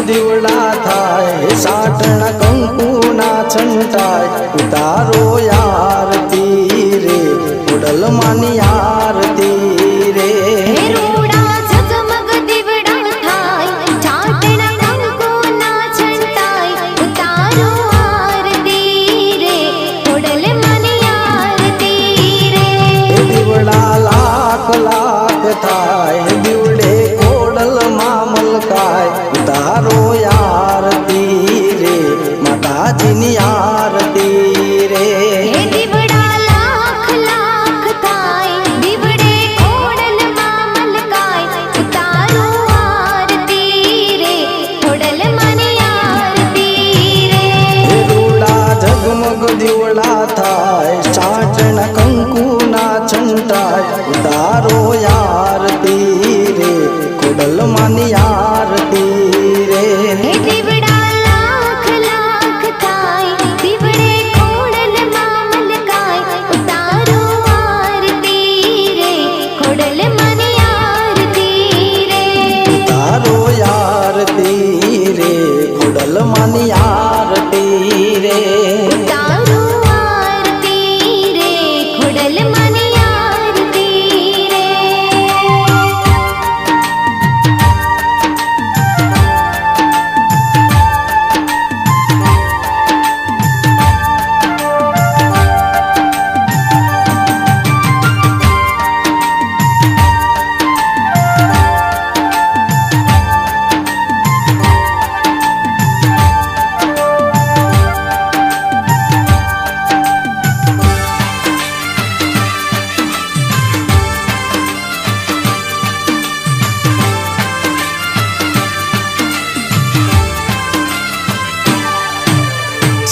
દીવડા થાય સાટણા કંકુના છંટાય ઉતારો આરતી રે ખોડલ માની આરતી રે લાખ થાય દીવડે ખોડલ માં મલકાય ઉતારો આરતી રે માતાજીની આરતી રે દીવડા લાખ લાખ થાય દીવડે ખોડલ માં મલકાય ઉતારો આરતી રે ખોડલ માની આરતી રે રૂડા ઝગમગ દીવડા થાય ચાટણ કંકુના છંટાય ઉતારો આરતી રે ખોડલ માની આરતી રે દીવડા લાખ લાખ થાય દીવડે ખોડલ માં મલકાય ઉતારો આરતી રે ખોડલ માની આરતી રે ઉતારો આરતી રે ખોડલ માની આરતી રે ઉતારો આરતી રે ખોડલ માની આરતી રે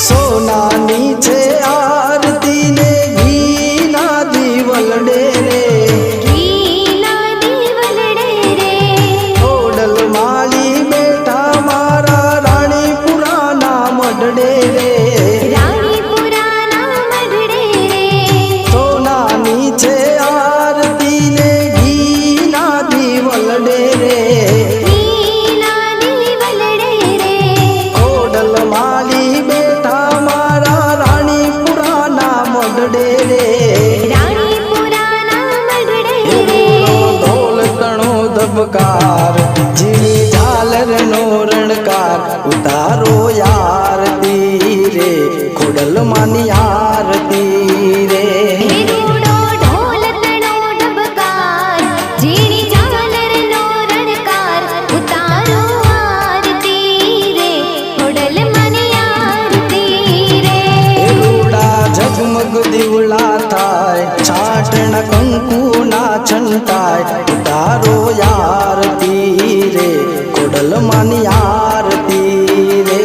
સોનાની છે આરતી ને ઘીના દીવલડે રે ઘીના દીવલડે રે ખોડલ માળી બેઠા મારા રાણીપુરાના મઢડે રે રાણીપુરાના મઢડે રે સોનાની છે આરતી ને ઘીના દીવલડે રે ઘીના દીવલડે રે ખોડલ માળી બેઠા મારા રાણીપુરાના મઢડે રે રાણીપુરાના મઢડે રે ઢોલ તણો ધબકાર ઝીણી ઝાલરનો રણકાર ઉતારો આરતી રે ખોડલ માની આરતી રે રૂડો ઢોલ તણો ડબકાર ઝીણી ઝાલરનો રણકાર ઉતારો આરતી રે ખોડલ માની આરતી રે રૂડા ઝગમગ દીવડા થાય છાટણ કંકુના છંટાય ઉતારો આરતી રે ખોડલ માની આરતી રે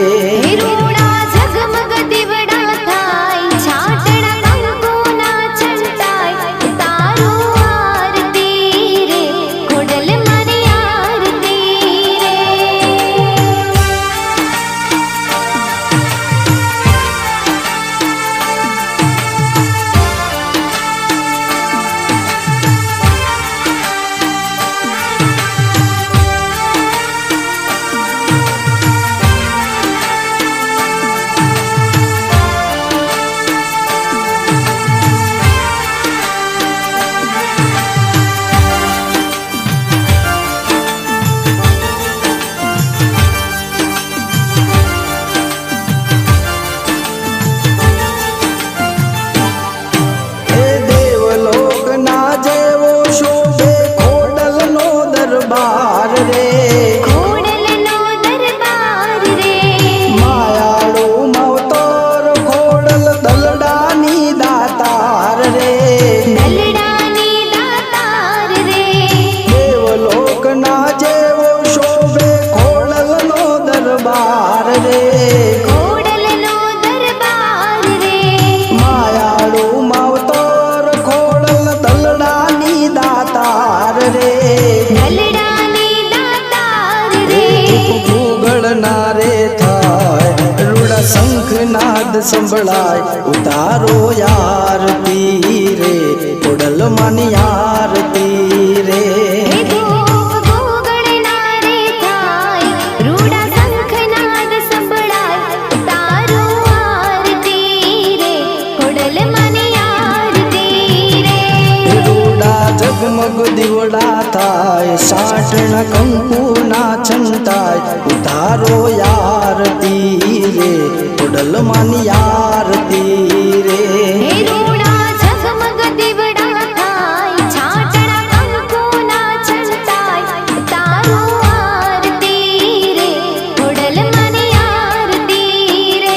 રૂડા ઝગમગ દીવડા થાય છાટણા કંકુના છંટાય ઉતારો આરતી રે ખોડલ માની આરતી રે હે દેવલોકના જેવો શોભે ખોડલનો દરબાર રે ખોડલનો દરબાર રે માયાળુ મવતર ખોડલ દલડાની દાતાર રે દલડાની દાતાર રે દેવલોકના જેવો શોભે ખોડલનો દરબાર રે ખોડલનો દરબાર રે માયાળુ મવતર ખોડલ દલડાની દાતાર રે દલડાની દાતાર રે ભૂગળના રે થાય રૂડા શંખનાદ સંભળાય ઉતારો આરતી રે ખોડલ માની આરતી રે હે ધૂપ ગોગળના રે થાય રૂડા થાય સાટણા કંકુના છંટાય ઉતારો યારતી રે ખોડલમાંની આરતી રે હે રૂડા ઝગમગ દીવડા થાય છાટણા કંકુના છંટાય ઉતારો આરતી રે ખોડલમાંની આરતી રે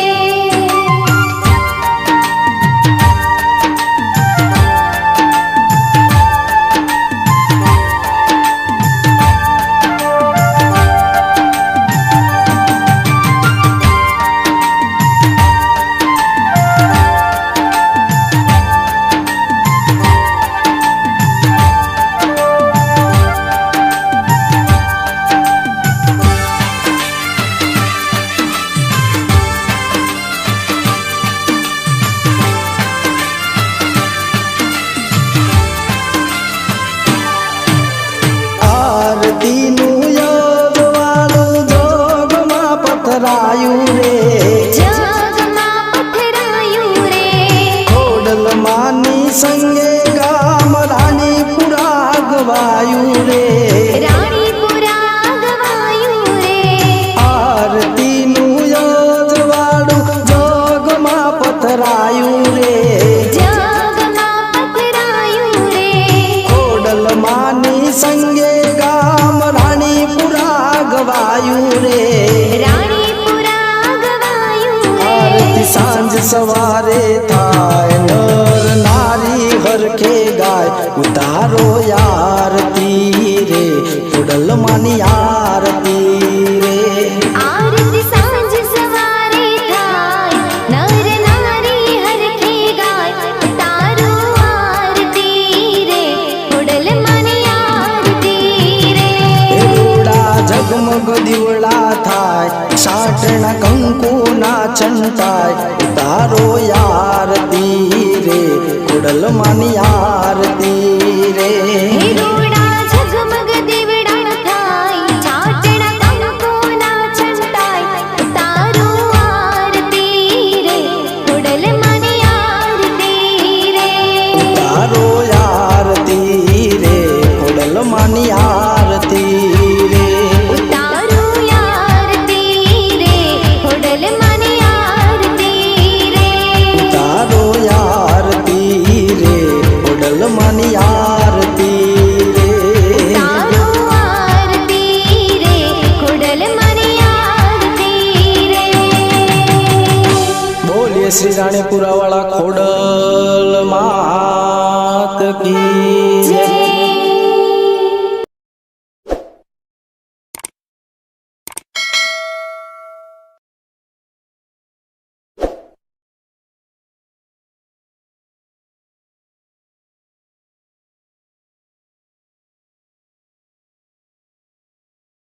આરતીનું યોજવાળું જોગમાં પથરાયું રે જગમાં પથરાયું રે ખોડલમાંની સંગે ગામ રાણીપુરા ગવાયું રે રાણીપુરા ગવાયું રે આરતીનું યોજવાળું જોગમાં પથરાયું રે જગમાં પથરાયું રે ખોડલમાંની સંગે ગામ રાણીપુરા ગવાયું રે રાણીપુરા ગવાયું રે આરતી સાંજ સવારે થાય નર નારી હરખે ગાય ઉતારો યારતી રે ખોડલમાંની આરતી રે આરતી સાંજ સવારે થાય નર નારી હરખે ગાય તારો આરતી રે ખોડલમાંની આરતી રે રૂડા ઝગમગ દીવડા થાય સાટણા કંકુના છંટાય ઉતારો યારતી રે ખોડલમાંની આરતી રે હે રૂડા ઝગમગ દીવડા થાય છાટણા કંકુના છંટાય તારો આરતી રે ખોડલમાંની આરતી રે ઉતારો યારતી રે ખોડલમાંની આરતી